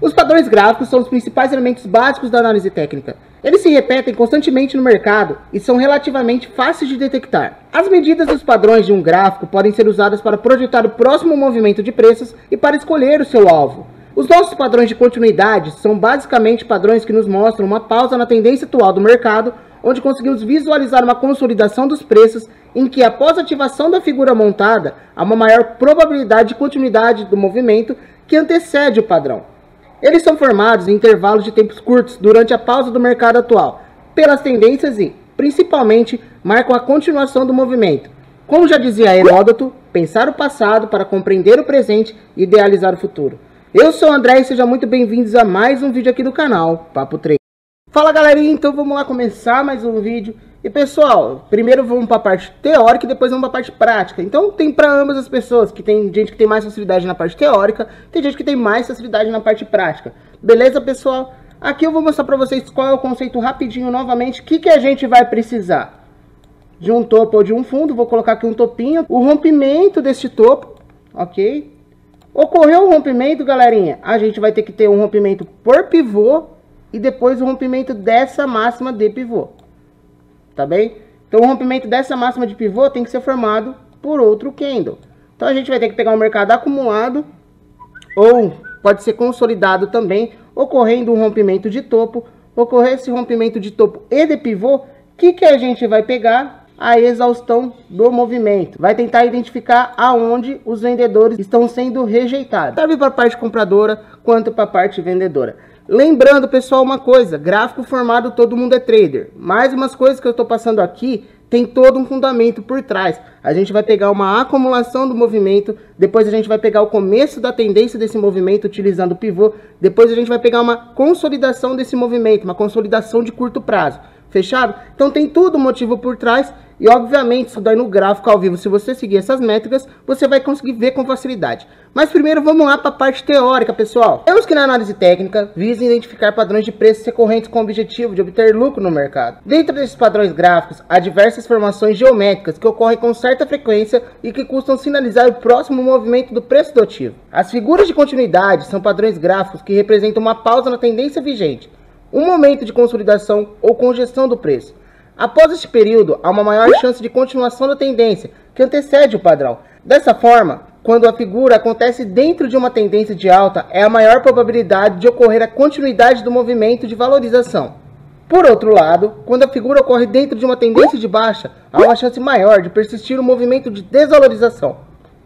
Os padrões gráficos são os principais elementos básicos da análise técnica. Eles se repetem constantemente no mercado e são relativamente fáceis de detectar. As medidas dos padrões de um gráfico podem ser usadas para projetar o próximo movimento de preços e para escolher o seu alvo. Os nossos padrões de continuidade são basicamente padrões que nos mostram uma pausa na tendência atual do mercado, onde conseguimos visualizar uma consolidação dos preços em que, após a ativação da figura montada, há uma maior probabilidade de continuidade do movimento que antecede o padrão. Eles são formados em intervalos de tempos curtos durante a pausa do mercado atual, pelas tendências e, principalmente, marcam a continuação do movimento. Como já dizia Heródoto, pensar o passado para compreender o presente e idealizar o futuro. Eu sou o André e sejam muito bem-vindos a mais um vídeo aqui do canal Papo Trader. Fala galerinha, então vamos lá começar mais um vídeo. E pessoal, primeiro vamos para a parte teórica e depois vamos para a parte prática. Então tem para ambas as pessoas, que tem gente que tem mais facilidade na parte teórica, tem gente que tem mais facilidade na parte prática. Beleza pessoal? Aqui eu vou mostrar para vocês qual é o conceito rapidinho novamente, o que a gente vai precisar. De um topo ou de um fundo, vou colocar aqui um topinho, o rompimento deste topo, ok? Ocorreu o rompimento, galerinha, a gente vai ter que ter um rompimento por pivô e depois o rompimento dessa máxima de pivô. Tá bem? Então o rompimento dessa máxima de pivô tem que ser formado por outro candle. Então a gente vai ter que pegar um mercado acumulado, ou pode ser consolidado também, ocorrendo um rompimento de topo. Ocorrer esse rompimento de topo e de pivô, o que a gente vai pegar? A exaustão do movimento. Vai tentar identificar aonde os vendedores estão sendo rejeitados. Serve para a parte compradora quanto para a parte vendedora. Lembrando, pessoal, uma coisa, gráfico formado todo mundo é trader. Mais umas coisas que eu estou passando aqui, tem todo um fundamento por trás. A gente vai pegar uma acumulação do movimento, depois a gente vai pegar o começo da tendência desse movimento utilizando o pivô, depois a gente vai pegar uma consolidação desse movimento, uma consolidação de curto prazo. Fechado? Então tem tudo motivo por trás e obviamente isso daí no gráfico ao vivo, se você seguir essas métricas, você vai conseguir ver com facilidade. Mas primeiro vamos lá para a parte teórica, pessoal. Temos que na análise técnica visa identificar padrões de preços recorrentes com o objetivo de obter lucro no mercado. Dentro desses padrões gráficos, há diversas formações geométricas que ocorrem com certa frequência e que custam sinalizar o próximo movimento do preço do ativo. As figuras de continuidade são padrões gráficos que representam uma pausa na tendência vigente, um momento de consolidação ou congestão do preço. Após este período, há uma maior chance de continuação da tendência, que antecede o padrão. Dessa forma, quando a figura acontece dentro de uma tendência de alta, é a maior probabilidade de ocorrer a continuidade do movimento de valorização. Por outro lado, quando a figura ocorre dentro de uma tendência de baixa, há uma chance maior de persistir o movimento de desvalorização.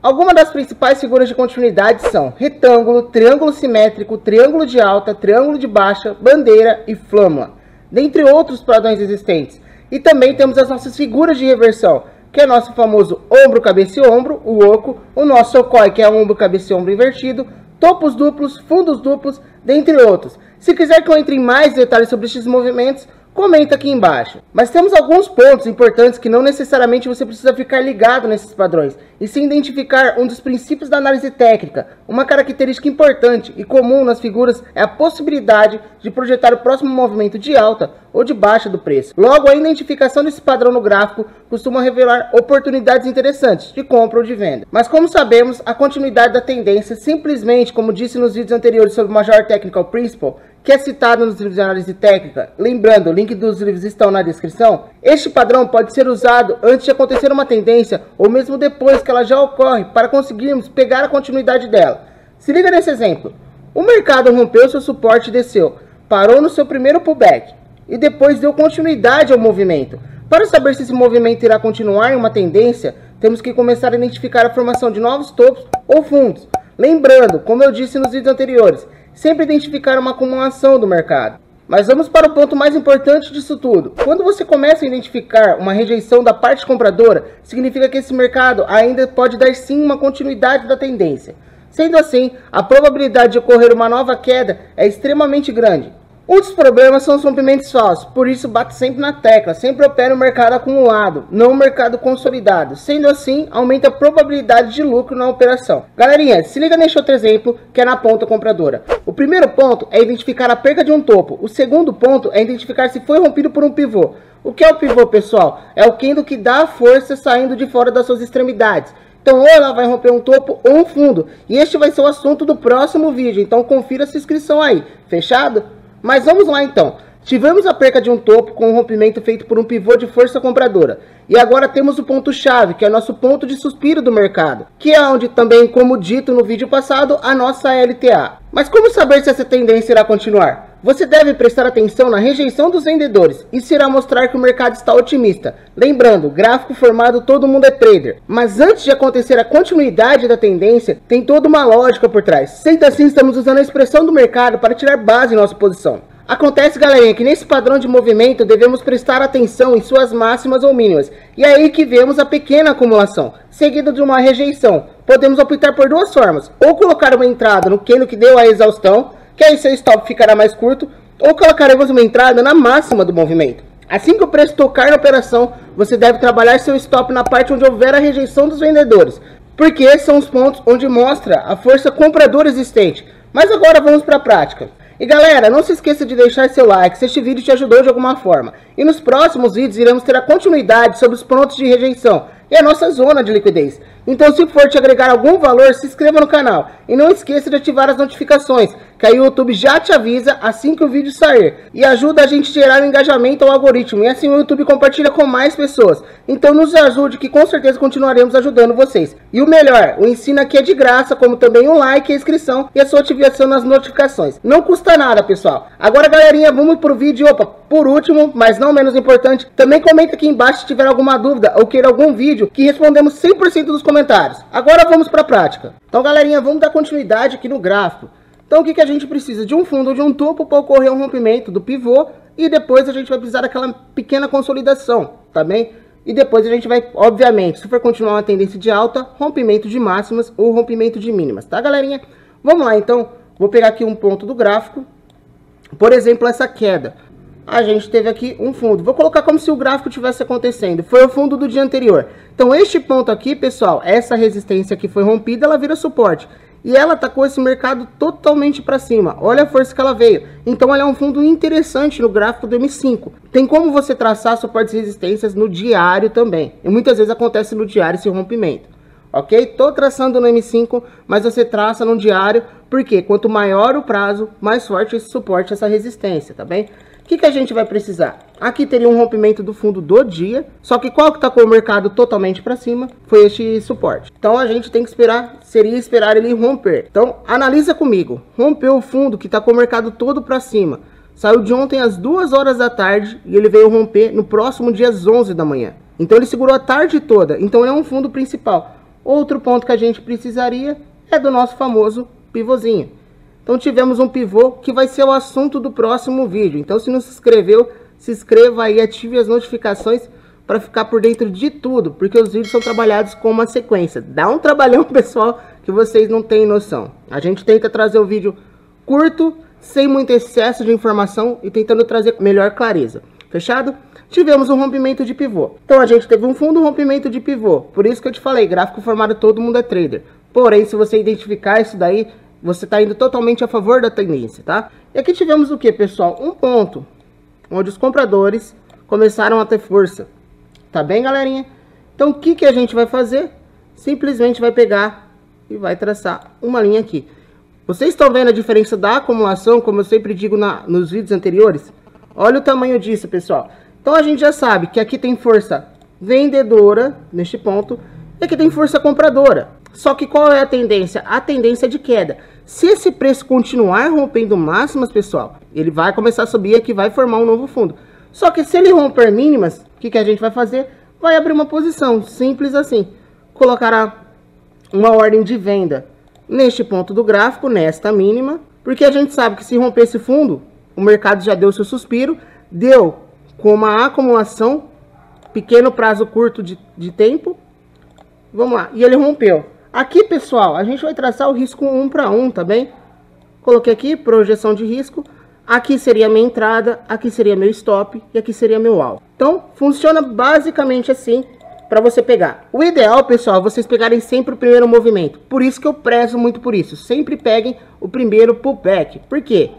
Algumas das principais figuras de continuidade são retângulo, triângulo simétrico, triângulo de alta, triângulo de baixa, bandeira e flâmula, dentre outros padrões existentes. E também temos as nossas figuras de reversão, que é nosso famoso ombro, cabeça e ombro, o oco, o nosso sokoi, que é ombro, cabeça e ombro invertido, topos duplos, fundos duplos, dentre outros. Se quiser que eu entre em mais detalhes sobre estes movimentos, comenta aqui embaixo. Mas temos alguns pontos importantes que não necessariamente você precisa ficar ligado nesses padrões, e sim identificar um dos princípios da análise técnica. Uma característica importante e comum nas figuras é a possibilidade de projetar o próximo movimento de alta ou de baixa do preço. Logo, a identificação desse padrão no gráfico costuma revelar oportunidades interessantes de compra ou de venda. Mas como sabemos, a continuidade da tendência, simplesmente como disse nos vídeos anteriores sobre o Major Technical Principle, que é citado nos livros de análise técnica, lembrando, o link dos livros estão na descrição, este padrão pode ser usado antes de acontecer uma tendência ou mesmo depois que ela já ocorre para conseguirmos pegar a continuidade dela. Se liga nesse exemplo, o mercado rompeu seu suporte e desceu, parou no seu primeiro pullback e depois deu continuidade ao movimento. Para saber se esse movimento irá continuar em uma tendência, temos que começar a identificar a formação de novos topos ou fundos. Lembrando, como eu disse nos vídeos anteriores, sempre identificar uma acumulação do mercado. Mas vamos para o ponto mais importante disso tudo. Quando você começa a identificar uma rejeição da parte compradora, significa que esse mercado ainda pode dar sim uma continuidade da tendência. Sendo assim, a probabilidade de ocorrer uma nova queda é extremamente grande. Um dos problemas são os rompimentos falsos, por isso bato sempre na tecla, sempre opera o mercado acumulado, não o mercado consolidado. Sendo assim, aumenta a probabilidade de lucro na operação. Galerinha, se liga neste outro exemplo, que é na ponta compradora. O primeiro ponto é identificar a perda de um topo, o segundo ponto é identificar se foi rompido por um pivô. O que é o pivô, pessoal? É o candle que dá a força saindo de fora das suas extremidades. Então ou ela vai romper um topo ou um fundo. E este vai ser o assunto do próximo vídeo. Então confira essa inscrição aí. Fechado? Mas vamos lá então. Tivemos a perca de um topo com um rompimento feito por um pivô de força compradora. E agora temos o ponto-chave, que é o nosso ponto de suspiro do mercado. Que é onde também, como dito no vídeo passado, a nossa LTA. Mas como saber se essa tendência irá continuar? Você deve prestar atenção na rejeição dos vendedores. Isso irá mostrar que o mercado está otimista. Lembrando, gráfico formado todo mundo é trader. Mas antes de acontecer a continuidade da tendência, tem toda uma lógica por trás. Sendo assim, estamos usando a expressão do mercado para tirar base em nossa posição. Acontece, galerinha, que nesse padrão de movimento devemos prestar atenção em suas máximas ou mínimas. E é aí que vemos a pequena acumulação, seguida de uma rejeição. Podemos optar por duas formas. Ou colocar uma entrada no candle que deu a exaustão, que aí seu stop ficará mais curto. Ou colocaremos uma entrada na máxima do movimento. Assim que o preço tocar na operação, você deve trabalhar seu stop na parte onde houver a rejeição dos vendedores. Porque esses são os pontos onde mostra a força compradora existente. Mas agora vamos para a prática. E galera, não se esqueça de deixar seu like se este vídeo te ajudou de alguma forma. E nos próximos vídeos iremos ter a continuidade sobre os pontos de rejeição e a nossa zona de liquidez. Então se for te agregar algum valor, se inscreva no canal. E não esqueça de ativar as notificações, que aí o YouTube já te avisa assim que o vídeo sair. E ajuda a gente a gerar um engajamento ao algoritmo. E assim o YouTube compartilha com mais pessoas. Então nos ajude que com certeza continuaremos ajudando vocês. E o melhor, o ensino aqui é de graça, como também o like, a inscrição e a sua ativação nas notificações. Não custa nada, pessoal. Agora, galerinha, vamos pro vídeo. Opa, por último, mas não menos importante, também comenta aqui embaixo se tiver alguma dúvida ou queira algum vídeo que respondemos 100% dos comentários. Agora vamos para a prática. Então, galerinha, vamos dar continuidade aqui no gráfico. Então, o que a gente precisa? De um fundo ou de um topo para ocorrer um rompimento do pivô e depois a gente vai precisar daquela pequena consolidação, tá bem? E depois a gente vai, obviamente, se for continuar uma tendência de alta, rompimento de máximas ou rompimento de mínimas, tá, galerinha? Vamos lá, então. Vou pegar aqui um ponto do gráfico. Por exemplo, essa queda. A gente teve aqui um fundo. Vou colocar como se o gráfico tivesse acontecendo. Foi o fundo do dia anterior. Então, este ponto aqui, pessoal, essa resistência que foi rompida, ela vira suporte. E ela tacou esse mercado totalmente para cima. Olha a força que ela veio. Então, ela é um fundo interessante no gráfico do M5. Tem como você traçar suportes e resistências no diário também. E muitas vezes acontece no diário esse rompimento. Ok? Tô traçando no M5, mas você traça no diário. Porque quanto maior o prazo, mais forte esse suporte, essa resistência, tá bem? O que a gente vai precisar? Aqui teria um rompimento do fundo do dia, só que qual que tá com o mercado totalmente para cima? Foi este suporte. Então a gente tem que esperar, seria esperar ele romper. Então analisa comigo, rompeu o fundo que tá com o mercado todo para cima. Saiu de ontem às 2 horas da tarde e ele veio romper no próximo dia às 11 da manhã. Então ele segurou a tarde toda, então ele é um fundo principal. Outro ponto que a gente precisaria é do nosso famoso pivôzinho. Então tivemos um pivô que vai ser o assunto do próximo vídeo. Então se não se inscreveu, se inscreva aí, ative as notificações para ficar por dentro de tudo, porque os vídeos são trabalhados com uma sequência. Dá um trabalhão, pessoal, que vocês não têm noção. A gente tenta trazer o vídeo curto, sem muito excesso de informação e tentando trazer melhor clareza. Fechado? Tivemos um rompimento de pivô. Então a gente teve um fundo rompimento de pivô. Por isso que eu te falei, gráfico formado todo mundo é trader. Porém, se você identificar isso daí, você está indo totalmente a favor da tendência, tá? E aqui tivemos o que, pessoal? Um ponto onde os compradores começaram a ter força. Tá bem, galerinha? Então, o que a gente vai fazer? Simplesmente vai pegar e vai traçar uma linha aqui. Vocês estão vendo a diferença da acumulação, como eu sempre digo nos vídeos anteriores? Olha o tamanho disso, pessoal. Então, a gente já sabe que aqui tem força vendedora, neste ponto, e aqui tem força compradora. Só que qual é a tendência? A tendência é de queda. Se esse preço continuar rompendo máximas, pessoal, ele vai começar a subir aqui, vai formar um novo fundo. Só que se ele romper mínimas, o que a gente vai fazer? Vai abrir uma posição, simples assim. Colocará uma ordem de venda neste ponto do gráfico, nesta mínima. Porque a gente sabe que se romper esse fundo, o mercado já deu seu suspiro, deu com uma acumulação, pequeno prazo curto de tempo. Vamos lá, e ele rompeu. Aqui, pessoal, a gente vai traçar o risco 1 para 1, tá bem? Coloquei aqui, projeção de risco. Aqui seria a minha entrada, aqui seria meu stop e aqui seria meu alvo. Então, funciona basicamente assim para você pegar. O ideal, pessoal, é vocês pegarem sempre o primeiro movimento. Por isso que eu prezo muito por isso. Sempre peguem o primeiro pullback. Por quê?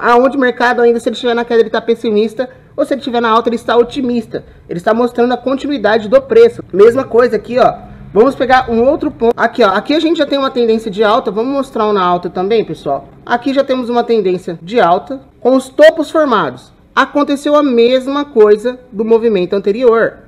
Aonde o mercado ainda, se ele estiver na queda, ele está pessimista. Ou se ele estiver na alta, ele está otimista. Ele está mostrando a continuidade do preço. Mesma coisa aqui, ó. Vamos pegar um outro ponto. Aqui, ó. Aqui a gente já tem uma tendência de alta. Vamos mostrar uma alta também, pessoal. Aqui já temos uma tendência de alta com os topos formados. Aconteceu a mesma coisa do movimento anterior.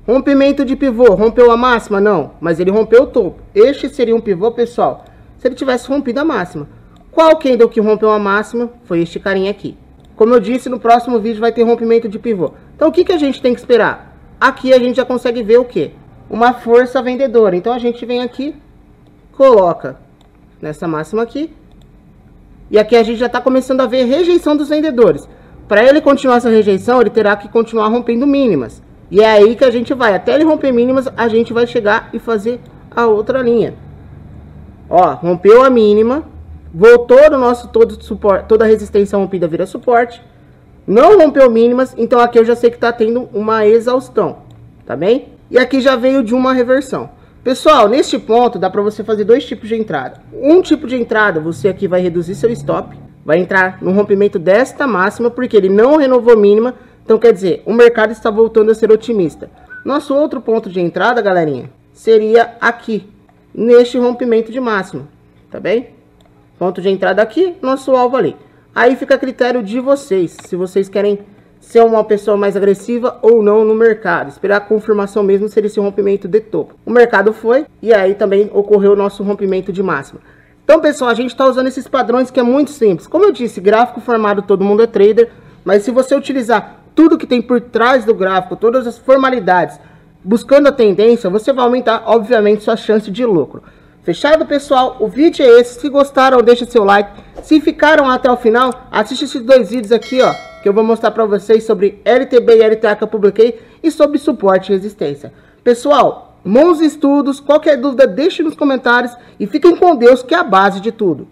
Rompimento de pivô. Rompeu a máxima? Não. Mas ele rompeu o topo. Este seria um pivô, pessoal, se ele tivesse rompido a máxima. Qual candle que rompeu a máxima? Foi este carinha aqui. Como eu disse, no próximo vídeo vai ter rompimento de pivô. Então o que a gente tem que esperar? Aqui a gente já consegue ver o quê? Uma força vendedora. Então a gente vem aqui, coloca nessa máxima aqui. E aqui a gente já está começando a ver rejeição dos vendedores. Para ele continuar essa rejeição, ele terá que continuar rompendo mínimas. E é aí que a gente vai. Até ele romper mínimas, a gente vai chegar e fazer a outra linha. Ó, rompeu a mínima. Voltou no nosso suporte, toda a resistência rompida vira suporte. Não rompeu mínimas, então aqui eu já sei que está tendo uma exaustão. Tá bem? E aqui já veio de uma reversão. Pessoal, neste ponto dá para você fazer dois tipos de entrada. Um tipo de entrada, você aqui vai reduzir seu stop. Vai entrar no rompimento desta máxima, porque ele não renovou mínima. Então quer dizer, o mercado está voltando a ser otimista. Nosso outro ponto de entrada, galerinha, seria aqui, neste rompimento de máxima. Tá bem? Ponto de entrada aqui, nosso alvo ali. Aí fica a critério de vocês, se vocês querem ser uma pessoa mais agressiva ou não no mercado. Esperar a confirmação mesmo seria esse rompimento de topo. O mercado foi e aí também ocorreu o nosso rompimento de máxima. Então, pessoal, a gente está usando esses padrões que é muito simples. Como eu disse, gráfico formado todo mundo é trader, mas se você utilizar tudo que tem por trás do gráfico, todas as formalidades, buscando a tendência, você vai aumentar, obviamente, sua chance de lucro. Fechado, pessoal? O vídeo é esse. Se gostaram, deixa seu like. Se ficaram até o final, assiste esses dois vídeos aqui, ó, que eu vou mostrar para vocês sobre LTB e LTA que eu publiquei e sobre suporte e resistência. Pessoal, bons estudos. Qualquer dúvida, deixe nos comentários e fiquem com Deus, que é a base de tudo.